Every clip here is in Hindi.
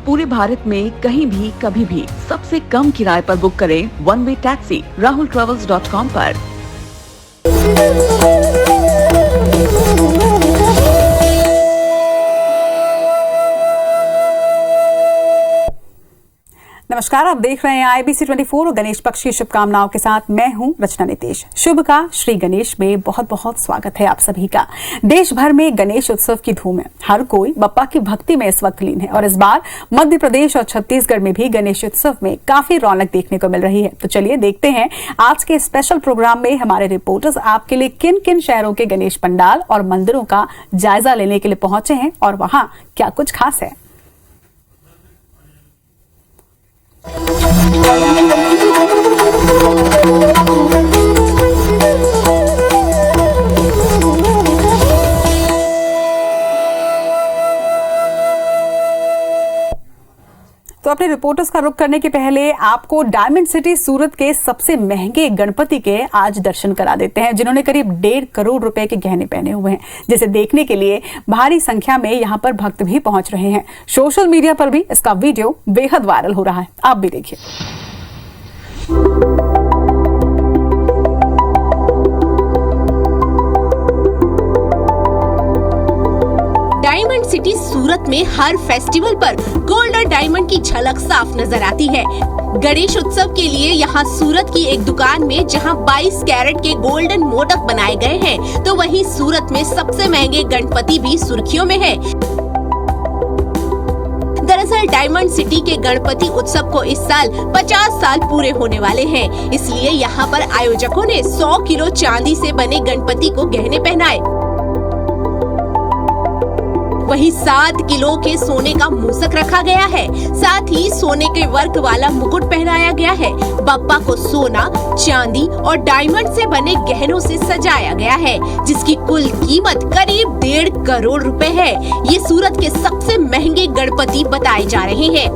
पूरे भारत में कहीं भी कभी भी सबसे कम किराए पर बुक करें वन वे टैक्सी rahultravels.com पर। नमस्कार, आप देख रहे हैं IBC 24 और गणेश पक्ष की शुभकामनाओं के साथ मैं हूं रचना नितेश। शुभ का श्री गणेश में बहुत बहुत स्वागत है आप सभी का। देश भर में गणेश उत्सव की धूम है। हर कोई बप्पा की भक्ति में इस वक्त लीन है और इस बार मध्य प्रदेश और छत्तीसगढ़ में भी गणेश उत्सव में काफी रौनक देखने को मिल रही है। तो चलिए देखते हैं आज के स्पेशल प्रोग्राम में हमारे रिपोर्टर्स आपके लिए किन किन शहरों के गणेश पंडाल और मंदिरों का जायजा लेने के लिए पहुंचे हैं और वहां क्या कुछ खास है। तो अपने रिपोर्टर्स का रुख करने के पहले आपको डायमंड सिटी सूरत के सबसे महंगे गणपति के आज दर्शन करा देते हैं, जिन्होंने करीब 1.5 करोड़ रुपए के गहने पहने हुए हैं, जिसे देखने के लिए भारी संख्या में यहां पर भक्त भी पहुंच रहे हैं। सोशल मीडिया पर भी इसका वीडियो बेहद वायरल हो रहा है, आप भी देखिए। डायमंड सिटी सूरत में हर फेस्टिवल पर गोल्ड और डायमंड की झलक साफ नजर आती है। गणेश उत्सव के लिए यहाँ सूरत की एक दुकान में जहाँ 22 कैरेट के गोल्डन मोदक बनाए गए हैं, तो वहीं सूरत में सबसे महंगे गणपति भी सुर्खियों में है। दरअसल डायमंड सिटी के गणपति उत्सव को इस साल 50 साल पूरे होने वाले हैं, इसलिए यहाँ पर आयोजकों ने 100 किलो चांदी से बने गणपति को गहने पहनाए। वहीं 7 किलो के सोने का मूसक रखा गया है, साथ ही सोने के वर्क वाला मुकुट पहनाया गया है। बप्पा को सोना, चांदी और डायमंड से बने गहनों से सजाया गया है, जिसकी कुल कीमत करीब 1.5 करोड़ रुपए है। ये सूरत के सबसे महंगे गणपति बताए जा रहे हैं।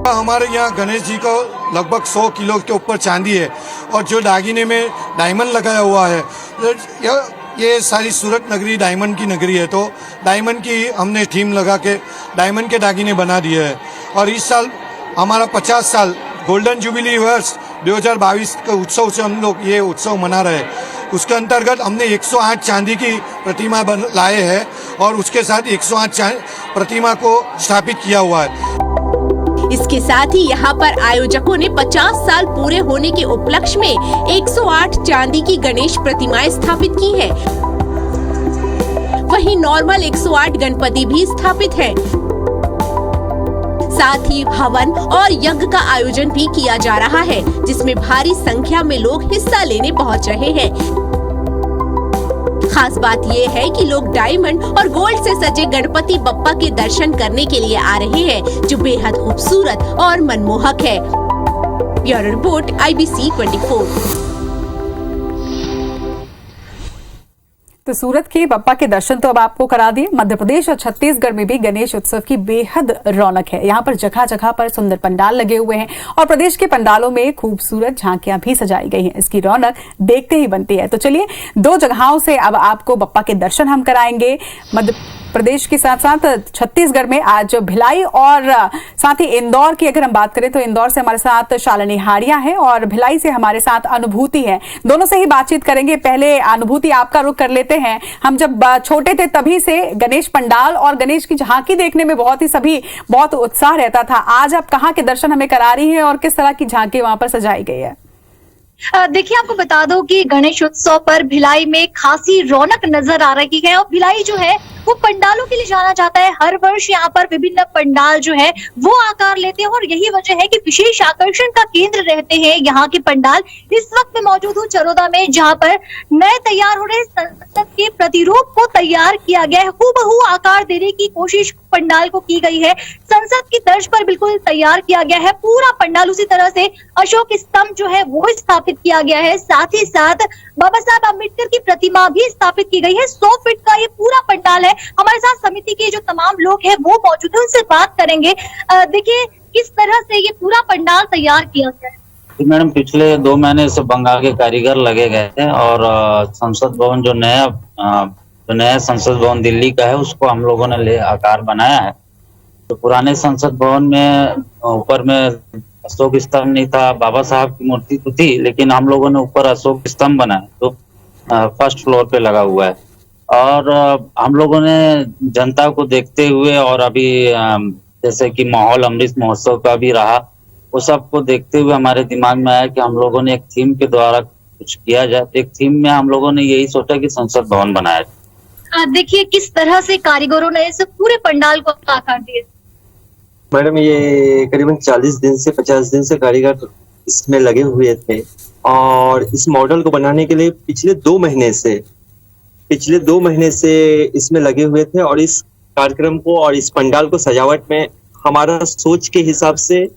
हमारे यहाँ गणेश जी को लगभग 100 किलो के ऊपर चांदी है और जो दागिने में डायमंड लगाया हुआ है, ये सारी सूरत नगरी डायमंड की नगरी है, तो डायमंड की हमने थीम लगा के डायमंड के दागिने बना दिए हैं। और इस साल हमारा 50 साल गोल्डन जुबिली वर्ष 2022 के उत्सव से हम लोग ये उत्सव मना रहे हैं। उसके अंतर्गत हमने 108 चांदी की प्रतिमा लाए हैं और उसके साथ 108 प्रतिमा को स्थापित किया हुआ है। इसके साथ ही यहाँ पर आयोजकों ने 50 साल पूरे होने के उपलक्ष्य में 108 चांदी की गणेश प्रतिमाएं स्थापित की है। वहीं नॉर्मल 108 गणपति भी स्थापित है। साथ ही हवन और यज्ञ का आयोजन भी किया जा रहा है, जिसमें भारी संख्या में लोग हिस्सा लेने पहुँच रहे हैं। खास बात ये है कि लोग डायमंड और गोल्ड से सजे गणपति बप्पा के दर्शन करने के लिए आ रहे हैं, जो बेहद खूबसूरत और मनमोहक है। Bureau report IBC 24। तो सूरत के बप्पा के दर्शन तो अब आपको करा दिए। मध्य प्रदेश और छत्तीसगढ़ में भी गणेश उत्सव की बेहद रौनक है। यहाँ पर जगह जगह पर सुंदर पंडाल लगे हुए हैं और प्रदेश के पंडालों में खूबसूरत झांकियां भी सजाई गई हैं। इसकी रौनक देखते ही बनती है। तो चलिए 2 जगहों से अब आपको बप्पा के दर्शन हम कराएंगे। मध्य प्रदेश के साथ साथ छत्तीसगढ़ में आज भिलाई और साथ ही इंदौर की अगर हम बात करें तो इंदौर से हमारे साथ शालिनी हाड़िया है और भिलाई से हमारे साथ अनुभूति है। दोनों से ही बातचीत करेंगे। पहले अनुभूति, आपका रुख कर लेते हैं। हम जब छोटे थे तभी से गणेश पंडाल और गणेश की झांकी देखने में बहुत उत्साह रहता था। आज आप कहाँ के दर्शन हमें करा रही हैं और किस तरह की झांकी वहां पर सजाई गई है? देखिए, आपको बता दो कि गणेश उत्सव पर भिलाई में खासी रौनक नजर आ रही है और भिलाई जो है वो पंडालों के लिए जाना जाता है। हर वर्ष यहाँ पर विभिन्न पंडाल जो है वो आकार लेते हैं और यही वजह है कि विशेष आकर्षण का केंद्र रहते हैं यहाँ के पंडाल। इस वक्त मैं मौजूद हूँ चरोदा में, जहाँ पर नए तैयार हो रहे संसद के प्रतिरूप को तैयार किया गया है। हूबहू आकार देने की कोशिश पंडाल को की गई है। संसद की तर्ज पर बिल्कुल तैयार किया गया है पूरा पंडाल। उसी तरह से अशोक स्तंभ जो है वो स्थापित किया गया है। साथ ही साथ बाबा साहब अम्बेडकर की प्रतिमा भी स्थापित की गई है। 100 फीट का ये पूरा पंडाल है। हमारे साथ समिति के जो तमाम लोग हैं वो मौजूद है, उनसे बात करेंगे। देखिए किस तरह से ये पूरा पंडाल तैयार किया गया है। मैडम, पिछले 2 महीने से बंगाल के कारीगर लगे गए थे और संसद भवन जो नया संसद भवन दिल्ली का है उसको हम लोगों ने आकार बनाया है तो पुराने संसद भवन में ऊपर में अशोक स्तंभ नहीं था, बाबा साहब की मूर्ति तो थी, लेकिन हम लोगों ने ऊपर अशोक स्तंभ बनाया तो फर्स्ट फ्लोर पे लगा हुआ है। और हम लोगों ने जनता को देखते हुए और अभी जैसे कि माहौल अमृत महोत्सव का भी रहा, वो सबको देखते हुए हमारे दिमाग में आया कि हम लोगों ने एक थीम के द्वारा कुछ किया जाए। तो एक थीम में हम लोगों ने यही सोचा कि संसद भवन बनाया। देखिए किस तरह से कारीगरों ने इस पूरे पंडाल को आकार दिया। मैडम ये करीबन 40 दिन से 50 दिन से कारीगर इसमें लगे हुए थे और इस मॉडल को बनाने के लिए पिछले 2 महीने से इसमें लगे हुए थे। और इस कार्यक्रम को और इस पंडाल को सजावट में हमारा सोच के हिसाब से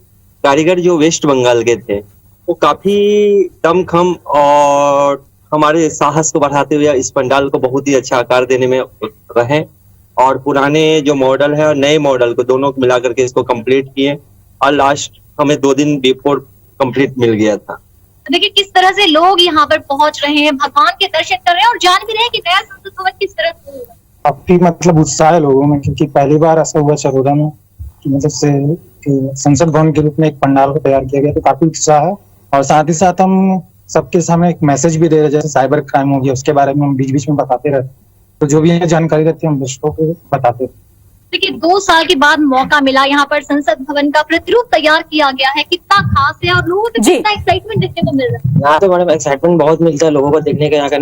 कारीगर जो वेस्ट बंगाल के थे वो काफी दमखम और हमारे साहस को बढ़ाते हुए इस पंडाल को बहुत ही अच्छा आकार देने में रहे और पुराने जो मॉडल है और नए मॉडल को दोनों को मिलाकर के इसको कंप्लीट किए और लास्ट हमें 2 दिन बिफोर कंप्लीट मिल गया था। देखिए किस तरह से लोग यहाँ पर पहुंच रहे हैं, भगवान के दर्शन कर रहे हैं और जान भी रहे हैं कि नया संसद भवन किस तरह से होगा। काफी मतलब उत्साह है लोगों में, क्योंकि पहली बार ऐसा हुआ चरोदा में कि मतलब से कि संसद भवन के रूप में एक पंडाल को तैयार किया गया, तो काफी उत्साह है। और साथ ही साथ हम सबके सामने एक मैसेज भी दे रहे हैं, जैसे साइबर क्राइम हो गया उसके बारे में हम बीच बीच में बताते रहते, तो जो भी जानकारी रहती है हम दर्शकों को बताते हैं। देखिए 2 साल के बाद मौका मिला, यहाँ पर संसद भवन का प्रतिरूप तैयार किया गया है, कितना खास है और लोगों को कितना एक्साइटमेंट देखने को मिल रहा है। यहाँ तो मैडम एक्साइटमेंट बहुत मिलता है लोगों को देखने के। यहाँ का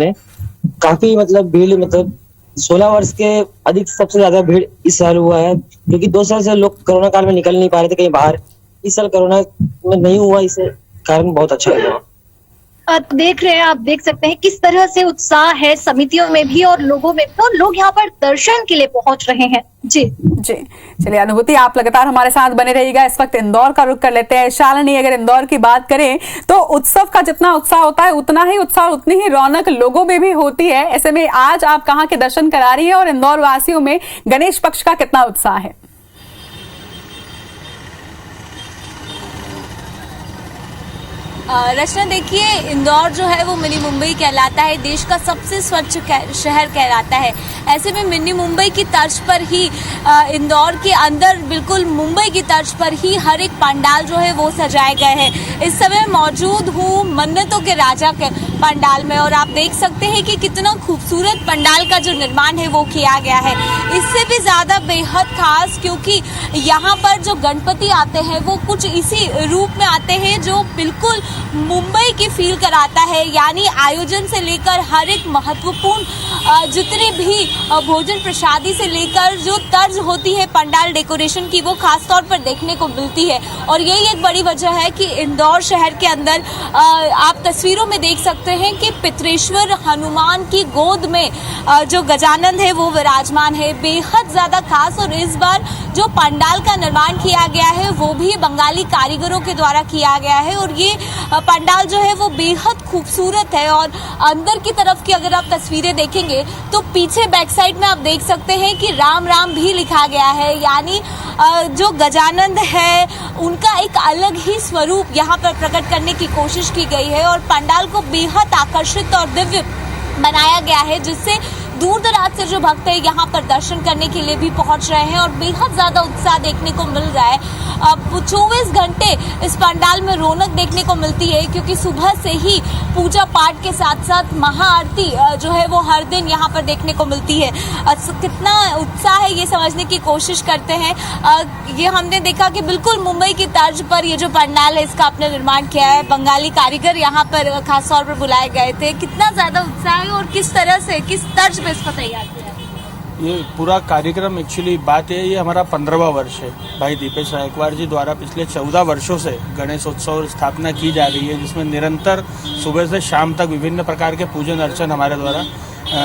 काफी मतलब भीड़, मतलब 16 वर्ष के अधिक सबसे ज्यादा भीड़ इस साल हुआ है, क्योंकि 2 साल से लोग कोरोना काल में निकल नहीं पा रहे थे कहीं बाहर। इस साल कोरोना में नहीं हुआ, इस कारण बहुत अच्छा लगा। देख रहे हैं, आप देख सकते हैं किस तरह से उत्साह है समितियों में भी और लोगों में भी, और लोग यहाँ पर दर्शन के लिए पहुंच रहे हैं। जी चलिए अनुभूति, आप लगातार हमारे साथ बने रहिएगा। इस वक्त इंदौर का रुख कर लेते हैं। शालिनी, अगर इंदौर की बात करें तो उत्सव का जितना उत्साह होता है उतना ही उत्साह, उतनी ही रौनक लोगों में भी होती है। ऐसे में आज आप कहाँ के दर्शन करा रही है और इंदौर वासियों में गणेश पक्ष का कितना उत्साह है? रचना, देखिए इंदौर जो है वो मिनी मुंबई कहलाता है, देश का सबसे स्वच्छ शहर कहलाता है। ऐसे में मिनी मुंबई की तर्ज पर ही इंदौर के अंदर बिल्कुल मुंबई की तर्ज पर ही हर एक पंडाल जो है वो सजाए गए हैं। इस समय मौजूद हूँ मन्नतों के राजा के पंडाल में और आप देख सकते हैं कि कितना खूबसूरत पंडाल का जो निर्माण है वो किया गया है। इससे भी ज़्यादा बेहद खास, क्योंकि यहाँ पर जो गणपति आते हैं वो कुछ इसी रूप में आते हैं जो बिल्कुल मुंबई की फील कराता है। यानी आयोजन से लेकर हर एक महत्वपूर्ण जितने भी भोजन प्रसादी से लेकर जो तर्ज होती है पंडाल डेकोरेशन की, वो खास तौर पर देखने को मिलती है। और यही एक बड़ी वजह है कि इंदौर शहर के अंदर आप तस्वीरों में देख सकते हैं कि पितरेश्वर हनुमान की गोद में जो गजानंद है वो विराजमान है, बेहद ज़्यादा खास। और इस बार जो पंडाल का निर्माण किया गया है वो भी बंगाली कारीगरों के द्वारा किया गया है और ये पंडाल जो है वो बेहद खूबसूरत है। और अंदर की तरफ की अगर आप तस्वीरें देखेंगे तो पीछे बैक साइड में आप देख सकते हैं कि राम राम भी लिखा गया है। यानी जो गजानंद है उनका एक अलग ही स्वरूप यहाँ पर प्रकट करने की कोशिश की गई है और पंडाल को बेहद आकर्षित और दिव्य बनाया गया है, जिससे दूर दराज से जो भक्त है यहाँ पर दर्शन करने के लिए भी पहुँच रहे हैं और बेहद ज़्यादा उत्साह देखने को मिल रहा है। अब 24 घंटे इस पंडाल में रौनक देखने को मिलती है, क्योंकि सुबह से ही पूजा पाठ के साथ साथ महाआरती जो है वो हर दिन यहाँ पर देखने को मिलती है। कितना उत्साह है ये समझने की कोशिश करते हैं। ये हमने देखा कि बिल्कुल मुंबई की तर्ज पर ये जो पंडाल है इसका आपने निर्माण किया है, बंगाली कारीगर यहाँ पर खास तौर पर बुलाए गए थे। कितना ज़्यादा उत्साह है और किस तरह से, किस तर्ज पे इसको तैयार किया? ये पूरा कार्यक्रम एक्चुअली बात है, ये हमारा 15वां वर्ष है। भाई दीपेश नायकवाड़ जी द्वारा पिछले 14 वर्षों से गणेश उत्सव स्थापना की जा रही है, जिसमें निरंतर सुबह से शाम तक विभिन्न प्रकार के पूजन अर्चन हमारे द्वारा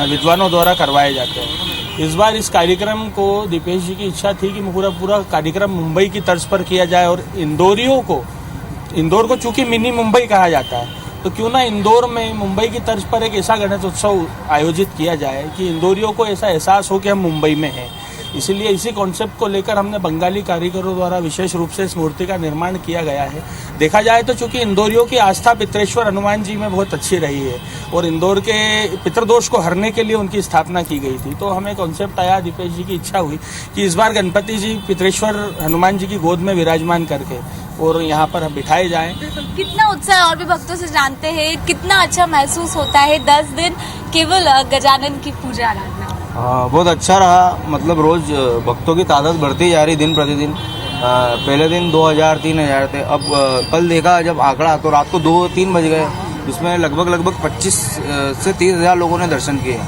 विद्वानों द्वारा करवाए जाते हैं। इस बार इस कार्यक्रम को दीपेश जी की इच्छा थी कि पूरा कार्यक्रम मुंबई की तर्ज पर किया जाए और इंदौर को चूँकि मिनी मुंबई कहा जाता है, तो क्यों ना इंदौर में मुंबई की तर्ज पर एक ऐसा गणेश उत्सव आयोजित किया जाए कि इंदौरियों को ऐसा एहसास हो कि हम मुंबई में हैं। इसीलिए इसी कॉन्सेप्ट को लेकर हमने बंगाली कारीगरों द्वारा विशेष रूप से इस मूर्ति का निर्माण किया गया है। देखा जाए तो चूंकि इंदौरियों की आस्था पितरेश्वर हनुमान जी में बहुत अच्छी रही है और इंदौर के पितृदोष को हरने के लिए उनकी स्थापना की गई थी, तो हमें कॉन्सेप्ट आया, दीपेश जी की इच्छा हुई कि इस बार गणपति जी पितरेश्वर हनुमान जी की गोद में विराजमान करके और यहाँ पर बिठाए जाएं। कितना उत्साह है और भी भक्तों से जानते हैं, कितना अच्छा महसूस होता है 10 दिन केवल गजानन की पूजा आराधना। बहुत अच्छा रहा, मतलब रोज भक्तों की तादाद बढ़ती जा रही दिन प्रतिदिन। पहले दिन 2000-3000 थे, अब कल देखा जब आंकड़ा तो रात को 2-3 बज गए, जिसमें लगभग 25 से 30 हज़ार लोगों ने दर्शन किए।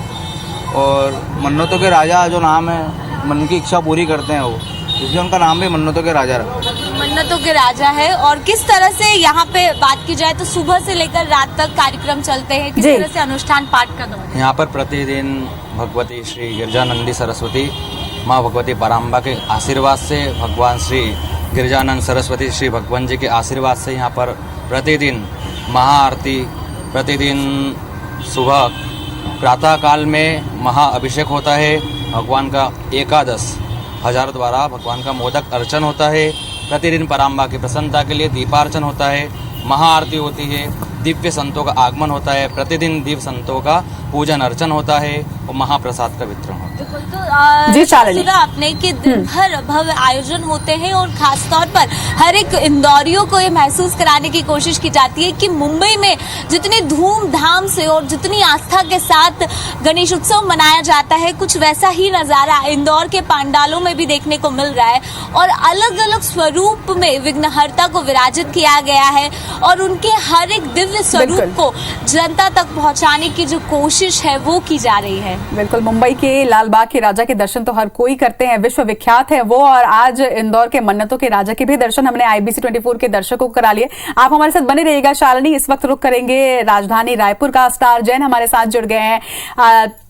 और मन्नतों के राजा जो नाम है, मन की इच्छा पूरी करते हैं वो, इसलिए उनका नाम भी मन्नतों के राजा रखा। मन्नतों के राजा है। और किस तरह से यहाँ पे बात की जाए तो सुबह से लेकर रात तक कार्यक्रम चलते हैं, किस तरह से अनुष्ठान पाठ का दौर है? यहाँ पर प्रतिदिन भगवती श्री गिरजानंदी सरस्वती माँ भगवती पराम्बा के आशीर्वाद से, भगवान श्री गिरजानंद सरस्वती श्री भगवान जी के आशीर्वाद से यहाँ पर प्रतिदिन महाआरती, प्रतिदिन सुबह प्रातः काल में महाअभिषेक होता है, भगवान का 11,000 द्वारा भगवान का मोदक अर्चन होता है, प्रतिदिन पराम्बा की प्रसन्नता के लिए दीपार्चन होता है, महाआरती होती है, दिव्य संतों का आगमन होता है, प्रतिदिन दिव्य संतों का पूजन अर्चन होता है और महाप्रसाद का वितरण होता है। जी शालिनी, सुना आपने कि दिन भर भव्य आयोजन होते हैं और खास तौर पर हर एक इंदौरियों को ये महसूस कराने की कोशिश की जाती है कि मुंबई में जितनी धूमधाम से और जितनी आस्था के साथ गणेश उत्सव मनाया जाता है, कुछ वैसा ही नजारा इंदौर के पंडालों में भी देखने को मिल रहा है। और अलग अलग स्वरूप में विघ्नहर्ता को विराजित किया गया है और उनके हर एक दिव्य स्वरूप को जनता तक पहुंचाने की जो कोशिश है वो की जा रही है। बिल्कुल, मुंबई के लालबाग के राजा के दर्शन तो हर कोई करते हैं, विश्व विख्यात है वो, और आज इंदौर के मन्नतों के राजा के भी दर्शन हमने IBC 24 के दर्शकों को करा लिए। आप हमारे साथ बने रहिएगा शालिनी। इस वक्त रुक करेंगे राजधानी रायपुर का। स्टार जैन हमारे साथ जुड़ गए हैं।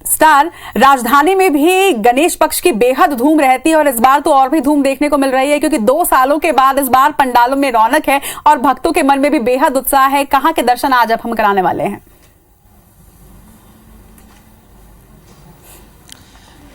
स्टार, राजधानी में भी गणेश पक्ष की बेहद धूम रहती है और इस बार तो और भी धूम देखने को मिल रही है, क्योंकि 2 सालों के बाद इस बार पंडालों में रौनक है और भक्तों के मन में भी बेहद उत्साह है। कहाँ के दर्शन आज अब हम कराने वाले हैं?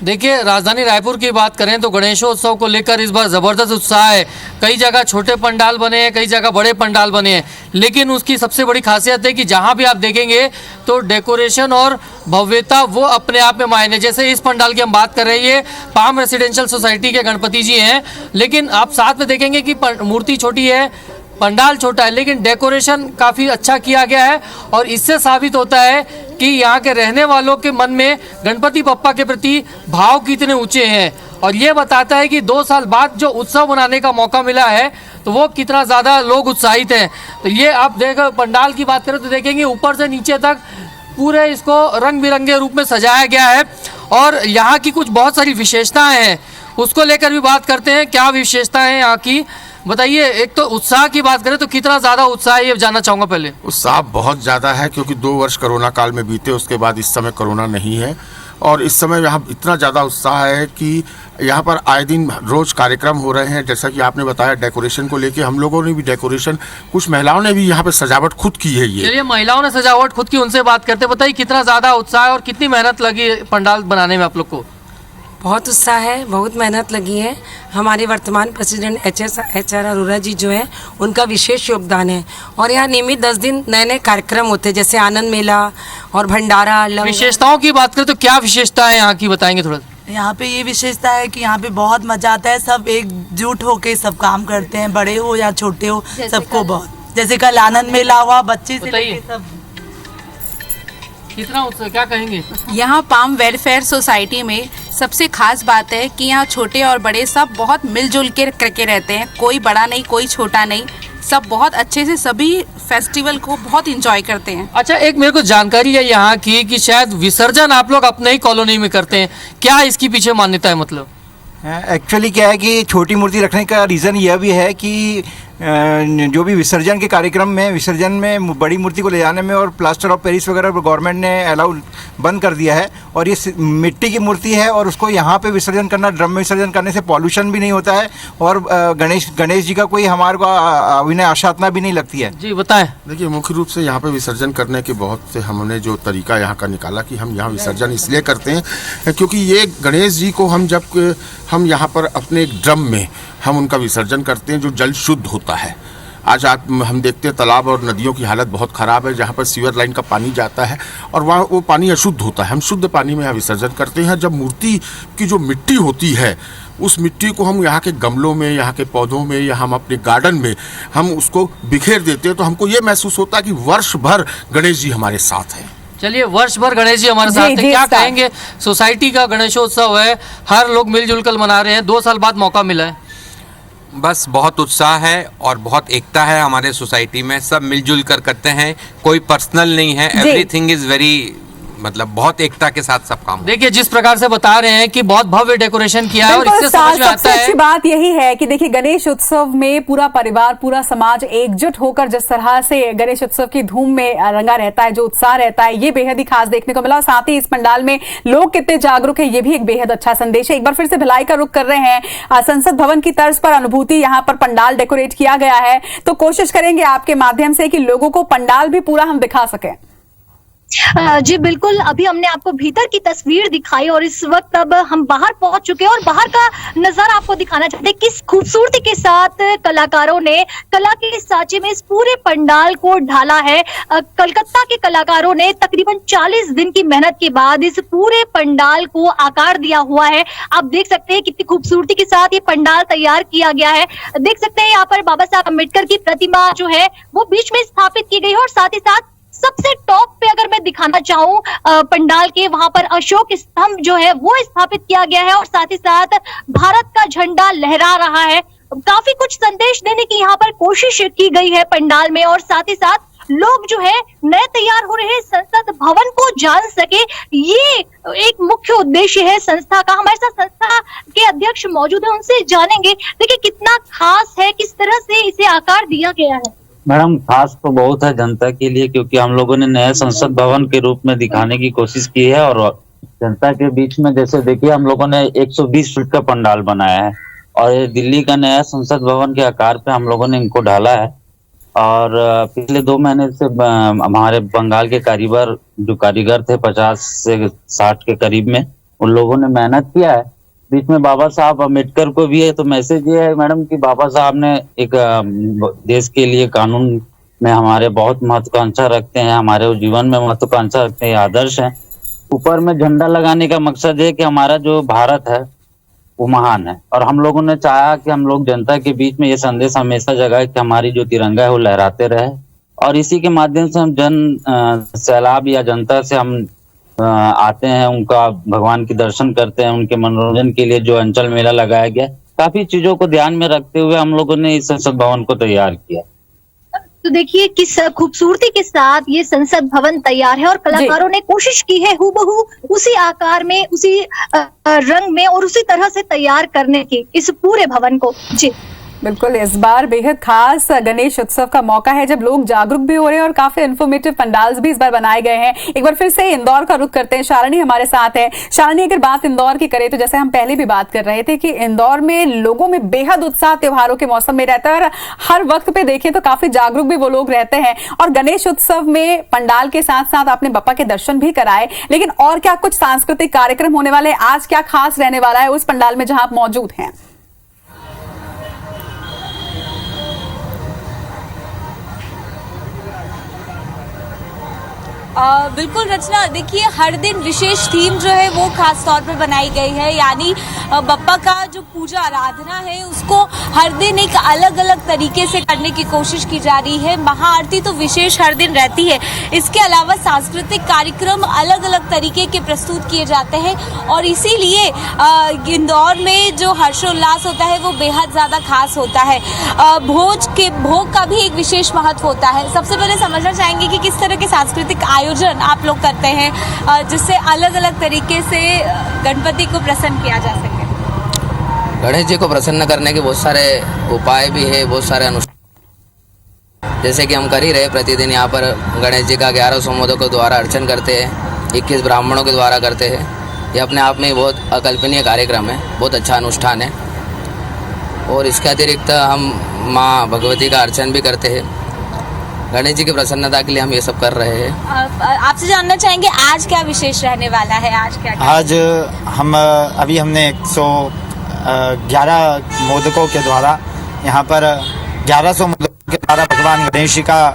देखिए, राजधानी रायपुर की बात करें तो गणेशोत्सव को लेकर इस बार ज़बरदस्त उत्साह है। कई जगह छोटे पंडाल बने हैं, कई जगह बड़े पंडाल बने हैं, लेकिन उसकी सबसे बड़ी खासियत है कि जहां भी आप देखेंगे तो डेकोरेशन और भव्यता वो अपने आप में मायने। जैसे इस पंडाल की हम बात कर रहे हैं, ये पाम रेसिडेंशियल सोसाइटी के गणपति जी हैं, लेकिन आप साथ में देखेंगे कि मूर्ति छोटी है, पंडाल छोटा है, लेकिन डेकोरेशन काफ़ी अच्छा किया गया है। और इससे साबित होता है कि यहाँ के रहने वालों के मन में गणपति बप्पा के प्रति भाव कितने ऊंचे हैं। और ये बताता है कि 2 साल बाद जो उत्सव मनाने का मौका मिला है तो वो कितना ज़्यादा लोग उत्साहित हैं। तो ये आप देखो, पंडाल की बात करें तो देखेंगे ऊपर से नीचे तक पूरे इसको रंग बिरंगे रूप में सजाया गया है। और यहाँ की कुछ बहुत सारी विशेषताएँ हैं, उसको लेकर भी बात करते हैं। क्या विशेषताएँ हैं यहाँ की, बताइए। एक तो उत्साह की बात करें तो कितना ज्यादा उत्साह है, ये जानना चाहूंगा पहले। उत्साह बहुत ज्यादा है, क्योंकि 2 वर्ष कोरोना काल में बीते, उसके बाद इस समय कोरोना नहीं है और इस समय यहाँ इतना ज्यादा उत्साह है कि यहाँ पर आए दिन रोज कार्यक्रम हो रहे हैं। जैसा कि आपने बताया, डेकोरेशन को लेके हम लोगों ने भी डेकोरेशन, कुछ महिलाओं ने भी यहाँ पे सजावट खुद की है। ये महिलाओं ने सजावट खुद की, उनसे बात करते। बताइए कितना ज्यादा उत्साह है और कितनी मेहनत लगी पंडाल बनाने में आप लोग को? बहुत उत्साह है, बहुत मेहनत लगी है। हमारे वर्तमान प्रेसिडेंट HR अरोरा जी जो है, उनका विशेष योगदान है। और यहाँ नियमित 10 दिन नए नए कार्यक्रम होते हैं, जैसे आनंद मेला और भंडारा। विशेषताओं की बात करें तो क्या विशेषता है यहाँ की, बताएंगे थोड़ा? यहाँ पे ये विशेषता है कि यहाँ पे बहुत मजा आता है, सब एकजुट होके सब काम करते हैं, बड़े हो या छोटे हो, सबको बहुत। जैसे कल आनंद मेला हुआ, बच्चे से लेके सब। कितना उत्साह, क्या कहेंगे? यहाँ पाम वेलफेयर सोसाइटी में सबसे खास बात है कि यहाँ छोटे और बड़े सब बहुत मिलजुल के करके रहते हैं, कोई बड़ा नहीं, कोई छोटा नहीं, सब बहुत अच्छे से सभी फेस्टिवल को बहुत एंजॉय करते हैं। अच्छा, एक मेरे को जानकारी है यहाँ की कि शायद विसर्जन आप लोग अपने ही कॉलोनी में करते हैं, क्या इसकी पीछे मान्यता है? मतलब एक्चुअली क्या है कि छोटी मूर्ति रखने का रीज़न यह भी है कि जो भी विसर्जन के कार्यक्रम में, विसर्जन में बड़ी मूर्ति को ले जाने में और प्लास्टर ऑफ पेरिस वगैरह गवर्नमेंट ने अलाउ बंद कर दिया है। और ये मिट्टी की मूर्ति है और उसको यहाँ पे विसर्जन करना, ड्रम में विसर्जन करने से पॉल्यूशन भी नहीं होता है और गणेश जी का कोई हमारे को अभिनय आशातना भी नहीं लगती है। जी बताएं। देखिए, मुख्य रूप से यहाँ पे विसर्जन करने के बहुत से हमने जो तरीका यहाँ का निकाला कि हम यहाँ विसर्जन इसलिए करते हैं क्योंकि ये गणेश जी को हम यहाँ पर अपने एक ड्रम में हम उनका विसर्जन करते हैं जो जल शुद्ध होता है। आज हम देखते हैं तालाब और नदियों की हालत बहुत ख़राब है, जहाँ पर सीवर लाइन का पानी जाता है और वहाँ वो पानी अशुद्ध होता है। हम शुद्ध पानी में यहाँ विसर्जन करते हैं। जब मूर्ति की जो मिट्टी होती है उस मिट्टी को हम यहाँ के गमलों में, यहाँ के पौधों में या हम अपने गार्डन में हम उसको बिखेर देते हैं तो हमको ये महसूस होता है कि वर्ष भर गणेश जी हमारे साथ हैं। चलिए, वर्ष भर गणेश जी हमारे साथ हैं। क्या कहेंगे, सोसाइटी का गणेशोत्सव है, हर लोग मिलजुल कर मना रहे हैं, 2 साल बाद मौका मिला है। बस बहुत उत्साह है और बहुत एकता है हमारे सोसाइटी में, सब मिलजुल कर करते हैं, कोई पर्सनल नहीं है, एवरीथिंग इज वेरी, मतलब बहुत एकता के साथ सब काम। देखिए, जिस प्रकार से बता रहे हैं कि बहुत भव्य डेकोरेशन किया है और इससे समझ में आता है। अच्छी बात यही है कि देखिए, गणेश उत्सव में पूरा परिवार, पूरा समाज एकजुट होकर जिस तरह से गणेश उत्सव की धूम में रंगा रहता है, जो उत्साह रहता है, ये बेहद ही खास देखने को मिला। और साथ ही इस पंडाल में लोग कितने जागरूक है, ये भी एक बेहद अच्छा संदेश है। एक बार फिर से भिलाई का रुख कर रहे हैं, संसद भवन की तर्ज पर अनुभूति, यहाँ पर पंडाल डेकोरेट किया गया है, तो कोशिश करेंगे आपके माध्यम से कि लोगों को पंडाल भी पूरा हम दिखा सकें। जी बिल्कुल, अभी हमने आपको भीतर की तस्वीर दिखाई और इस वक्त अब हम बाहर पहुंच चुके हैं और बाहर का नजारा आपको दिखाना चाहते हैं। किस खूबसूरती के साथ कलाकारों ने कला के सांचे में इस पूरे पंडाल को ढाला है। कलकत्ता के कलाकारों ने तकरीबन 40 दिन की मेहनत के बाद इस पूरे पंडाल को आकार दिया हुआ है। आप देख सकते हैं कितनी खूबसूरती के साथ ये पंडाल तैयार किया गया है। देख सकते हैं यहाँ पर बाबा साहब अम्बेडकर की प्रतिमा जो है वो बीच में स्थापित की गई है और साथ ही साथ सबसे टॉप पे अगर मैं दिखाना चाहूँ पंडाल के, वहां पर अशोक स्तंभ जो है वो स्थापित किया गया है और साथ ही साथ भारत का झंडा लहरा रहा है। काफी कुछ संदेश देने की यहाँ पर कोशिश की गई है पंडाल में और साथ ही साथ लोग जो है नए तैयार हो रहे संसद भवन को जान सके, ये एक मुख्य उद्देश्य है संस्था का। हमारे साथ संस्था के अध्यक्ष मौजूद है, उनसे जानेंगे देखिए कितना खास है, किस तरह से इसे आकार दिया गया है। मैडम, खास तो बहुत है जनता के लिए, क्योंकि हम लोगों ने नया संसद भवन के रूप में दिखाने की कोशिश की है और जनता के बीच में, जैसे देखिए हम लोगों ने 120 फीट का पंडाल बनाया है और ये दिल्ली का नया संसद भवन के आकार पे हम लोगों ने इनको ढाला है। और पिछले 2 महीने से हमारे बंगाल के कारीगर थे 50 से 60 के करीब में, उन लोगों ने मेहनत किया है। बीच में बाबा साहब अम्बेडकर को भी है, तो मैसेज ये है मैडम कि बाबा साहब ने एक देश के लिए कानून में हमारे बहुत महत्वाकांक्षा रखते हैं, हमारे जीवन में महत्वाकांक्षा रखते हैं, आदर्श हैं। ऊपर में झंडा लगाने का मकसद है कि हमारा जो भारत है वो महान है और हम लोगों ने चाहा कि हम लोग जनता के बीच में ये संदेश हमेशा जगाए कि हमारी जो तिरंगा है वो लहराते रहे और इसी के माध्यम से हम जन सैलाब या जनता से हम आते हैं, उनका भगवान के दर्शन करते हैं, उनके मनोरंजन के लिए जो अंचल मेला लगाया गया, काफी चीजों को ध्यान में रखते हुए हम लोगों ने इस संसद भवन को तैयार किया। तो देखिए किस खूबसूरती के साथ ये संसद भवन तैयार है और कलाकारों ने कोशिश की है हूबहू उसी आकार में, उसी रंग में और उसी तरह से तैयार करने की इस पूरे भवन को। जी बिल्कुल, इस बार बेहद खास गणेश उत्सव का मौका है जब लोग जागरूक भी हो रहे हैं और काफी इन्फॉर्मेटिव पंडाल्स भी इस बार बनाए गए हैं। एक बार फिर से इंदौर का रुख करते हैं, शालिनी हमारे साथ है। शालिनी, अगर बात इंदौर की करें तो जैसे हम पहले भी बात कर रहे थे कि इंदौर में लोगों में बेहद उत्साह त्योहारों के मौसम में रहता है और हर वक्त पे देखें तो काफी जागरूक भी वो लोग रहते हैं और गणेश उत्सव में पंडाल के साथ साथ आपने बप्पा के दर्शन भी कराए, लेकिन और क्या कुछ सांस्कृतिक कार्यक्रम होने वाले, आज क्या खास रहने वाला है उस पंडाल में जहां आप मौजूद हैं? बिल्कुल रचना, देखिए हर दिन विशेष थीम जो है वो खास तौर पर बनाई गई है, यानी बप्पा का जो पूजा आराधना है उसको हर दिन एक अलग अलग तरीके से करने की कोशिश की जा रही है। महाआरती तो विशेष हर दिन रहती है, इसके अलावा सांस्कृतिक कार्यक्रम अलग अलग तरीके के प्रस्तुत किए जाते हैं और इसीलिए इंदौर में जो हर्षोल्लास होता है वो बेहद ज़्यादा खास होता है। भोग का भी एक विशेष महत्व होता है। सबसे पहले समझना चाहेंगे कि किस तरह के सांस्कृतिक आयोजन आप लोग करते हैं जिससे अलग अलग तरीके से गणपति को प्रसन्न किया जा सके। गणेश जी को प्रसन्न करने के बहुत सारे उपाय भी है, बहुत सारे अनुष्ठान जैसे कि हम कर ही रहे प्रतिदिन यहाँ पर गणेश जी का 1100 मोदकों द्वारा अर्चन करते हैं, 21 ब्राह्मणों के द्वारा करते हैं। ये अपने आप में बहुत अकल्पनीय कार्यक्रम है, बहुत अच्छा अनुष्ठान है। और इसके अतिरिक्त हम माँ भगवती का अर्चन भी करते हैं। गणेश जी की प्रसन्नता के लिए हम ये सब कर रहे हैं। आपसे जानना चाहेंगे आज क्या विशेष रहने वाला है, आज क्या आज हम हमने 111 मोदकों के द्वारा यहाँ पर 1100 मोदकों के द्वारा भगवान गणेश जी का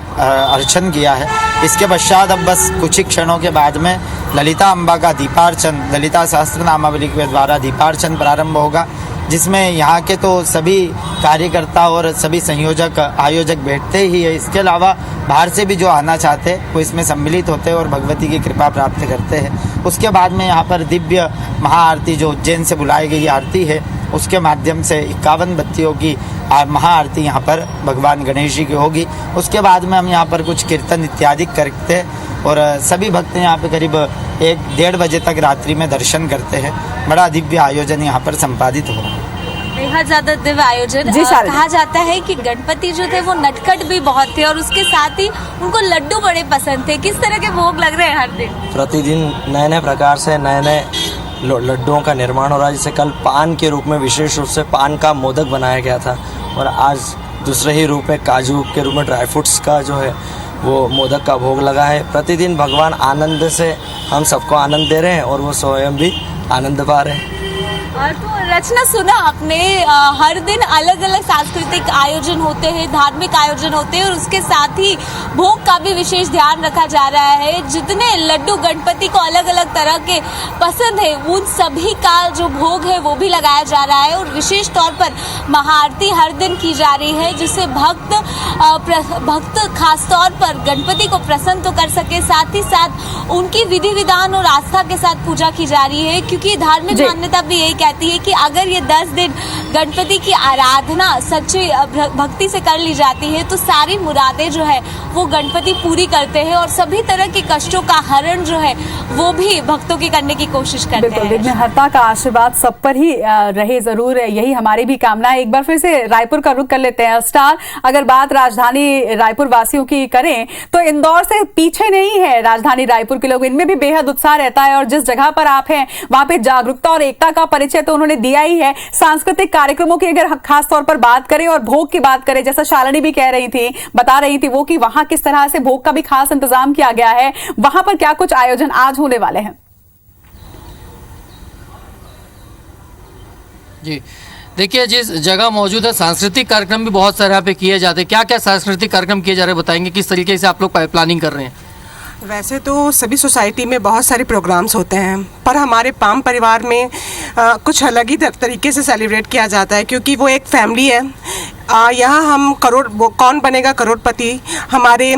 अर्चन किया है। इसके पश्चात अब बस कुछ ही क्षणों के बाद में ललिता अम्बा का दीपार्चन, ललिता सहस्त्र नामावली के द्वारा दीपार्चन प्रारंभ होगा, जिसमें यहाँ के तो सभी कार्यकर्ता और सभी संयोजक आयोजक बैठते ही है। इसके अलावा बाहर से भी जो आना चाहते हैं वो इसमें सम्मिलित होते हैं और भगवती की कृपा प्राप्त करते हैं। उसके बाद में यहाँ पर दिव्य महाआरती जो उज्जैन से बुलाई गई आरती है, उसके माध्यम से 51 बत्तियों की महाआरती यहाँ पर भगवान गणेश जी की होगी। उसके बाद में हम यहाँ पर कुछ कीर्तन इत्यादि करते हैं और सभी भक्त यहाँ पे करीब 1-1.5 बजे तक रात्रि में दर्शन करते हैं। बड़ा दिव्य आयोजन यहाँ पर संपादित हो रहा है। बेहद ज्यादा दिव्य आयोजन। कहा जाता है कि गणपति जो थे वो नटखट भी बहुत थे और उसके साथ ही उनको लड्डू बड़े पसंद थे। किस तरह के भोग लग रहे हैं हर दिन? प्रतिदिन नए नए प्रकार से नए नए लड्डुओं का निर्माण हो रहा है। जैसे कल पान के रूप में विशेष रूप से पान का मोदक बनाया गया था और आज दूसरे ही रूप में काजू के रूप में ड्राई फ्रूट्स का जो है वो मोदक का भोग लगा है। प्रतिदिन भगवान आनंद से हम सबको आनंद दे रहे हैं और वो स्वयं भी आनंद पा रहे हैं। और तो रचना सुना आपने, हर दिन अलग अलग सांस्कृतिक आयोजन होते हैं, धार्मिक आयोजन होते हैं और उसके साथ ही भोग का भी विशेष ध्यान रखा जा रहा है। जितने लड्डू गणपति को अलग अलग तरह के पसंद है उन सभी का जो भोग है वो भी लगाया जा रहा है और विशेष तौर पर महाआरती हर दिन की जा रही है, जिससे भक्त खास तौर पर गणपति को प्रसन्न तो कर सके, साथ ही साथ उनकी विधि विधान और आस्था के साथ पूजा की जा रही है। क्योंकि धार्मिक मान्यता भी यही कहती है कि अगर ये 10 दिन गणपति की आराधना सच्ची भक्ति से कर ली जाती है तो सारी मुरादें जो है वो गणपति पूरी करते हैं और सभी तरह के कष्टों का हरण जो है वो भी भक्तों की करने की कोशिश करते हैं। विघ्नहर्ता का आशीर्वाद सब पर ही रहे, जरूर यही हमारी भी कामना है। एक बार फिर से रायपुर का रुख कर लेते हैं स्टार। अगर बात राजधानी रायपुर वासियों की करें तो इंदौर से पीछे नहीं है राजधानी रायपुर के लोग, इनमें भी बेहद उत्साह रहता है और जिस जगह पर आप हैं वहां पे जागरूकता और एकता का परिचय तो उन्होंने दिया ही है। सांस्कृतिक कार्यक्रमों की अगर खास तौर पर बात करें और भोग की बात करें, जैसा शालिनी भी कह रही थी, बता रही थी वो कि वहां किस तरह से भोग का भी खास इंतजाम किया गया है, वहां पर क्या कुछ आयोजन आज होने वाले हैं? जी देखिए, जिस जगह मौजूद है सांस्कृतिक कार्यक्रम भी बहुत सारे यहाँ पे किए जाते हैं। क्या क्या सांस्कृतिक कार्यक्रम किए जा रहे हैं, बताएंगे किस तरीके से आप लोग प्लानिंग कर रहे हैं? वैसे तो सभी सोसाइटी में बहुत सारे प्रोग्राम्स होते हैं, पर हमारे पाम परिवार में कुछ अलग ही तरीके से सेलिब्रेट किया जाता है क्योंकि वो एक फैमिली है। यहाँ हम कौन बनेगा करोड़पति, हमारे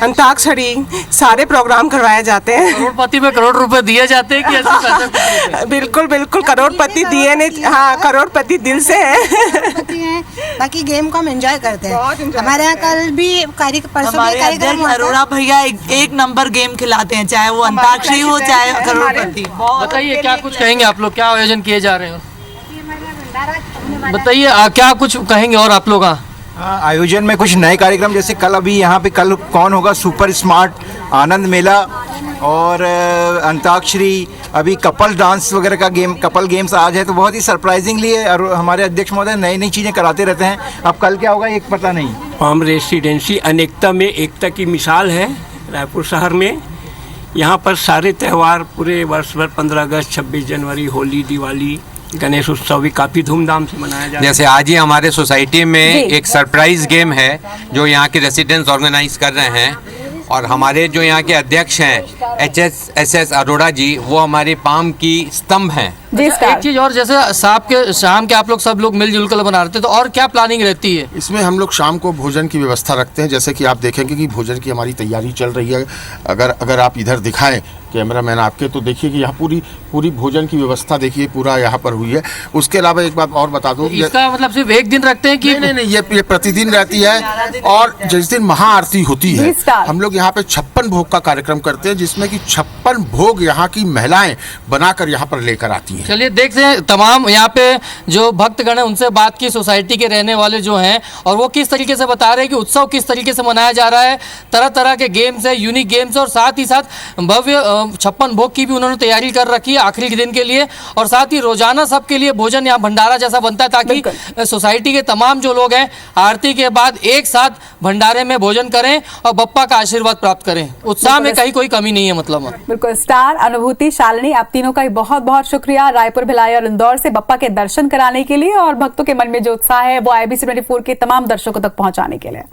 अंताक्षरी, सारे प्रोग्राम करवाए जाते हैं। करोड़पति में करोड़ रुपए दिए जाते हैं कि ऐसे पैसे? बिल्कुल बिल्कुल, करोड़पति दिए नहीं, हाँ करोड़पति दिल से है। बाकी गेम को हम एंजॉय करते हैं। हमारे यहाँ कल भी परसों भी कार्यक्रम अरोड़ा भैया एक नंबर गेम खिलाते हैं, चाहे वो अंताक्षरी हो चाहे करोड़पति। बताइए क्या कुछ कहेंगे आप लोग, क्या आयोजन किए जा रहे हैं? बताइए क्या कुछ कहेंगे और आप लोग? आयोजन में कुछ नए कार्यक्रम, जैसे कल अभी यहाँ पे कल कौन होगा सुपर स्मार्ट, आनंद मेला और अंताक्षरी, अभी कपल डांस वगैरह का गेम, कपल गेम्स आज है तो बहुत ही सरप्राइजिंगली और हमारे अध्यक्ष महोदय नई नई चीज़ें कराते रहते हैं। अब कल क्या होगा ये पता नहीं। फार्म रेसिडेंसी अनेकता में एकता की मिसाल है रायपुर शहर में। यहाँ पर सारे त्यौहार पूरे वर्ष भर 15 अगस्त, 26 जनवरी, होली, दिवाली, गणेश उत्सव भी काफ़ी धूमधाम से मनाया जाता है। जैसे आज ही हमारे सोसाइटी में एक सरप्राइज गेम है जो यहाँ के रेसिडेंट्स ऑर्गेनाइज कर रहे हैं और हमारे जो यहाँ के अध्यक्ष हैं HSS अरोड़ा जी, वो हमारे पाम की स्तंभ हैं। एक चीज और, जैसे शाम के आप लोग सब लोग मिलजुल कर बना रहे थे, तो और क्या प्लानिंग रहती है? इसमें हम लोग शाम को भोजन की व्यवस्था रखते हैं, जैसे कि आप देखेंगे कि भोजन की हमारी तैयारी चल रही है। अगर आप इधर दिखाएं कैमरामैन आपके, तो देखिए कि यहाँ पूरी भोजन की व्यवस्था देखिए पूरा यहाँ पर हुई है। उसके अलावा एक बात और बता दूं, इसका मतलब सिर्फ एक दिन रखते हैं कि नहीं, ये प्रतिदिन रहती है। और जिस दिन महाआरती होती है हम लोग यहाँ पे 56 भोग का कार्यक्रम करते हैं, जिसमें कि 56 भोग यहाँ की महिलाएं बनाकर यहाँ पर लेकर आती हैं। चलिए देखते हैं तमाम यहाँ पे जो भक्तगण है उनसे बात की, सोसाइटी के रहने वाले जो हैं, और वो किस तरीके से बता रहे हैं कि उत्सव किस तरीके से मनाया जा रहा है। तरह तरह के गेम्स है, यूनिक गेम्स, और साथ ही साथ भव्य 56 भोग की भी उन्होंने तैयारी कर रखी है आखिरी के दिन के लिए। और साथ ही रोजाना सबके लिए भोजन यहाँ भंडारा जैसा बनता है, ताकि सोसाइटी के तमाम जो लोग हैं आरती के बाद एक साथ भंडारे में भोजन करें और बप्पा का आशीर्वाद प्राप्त करें। उत्साह में कहीं कोई कमी नहीं है। मतलब बिल्कुल। स्टार, अनुभूति, शालिनी, आप तीनों का बहुत बहुत शुक्रिया रायपुर, भिलाई और इंदौर से बप्पा के दर्शन कराने के लिए और भक्तों के मन में जो उत्साह है वो IBC 24 के तमाम दर्शकों तक पहुंचाने के लिए।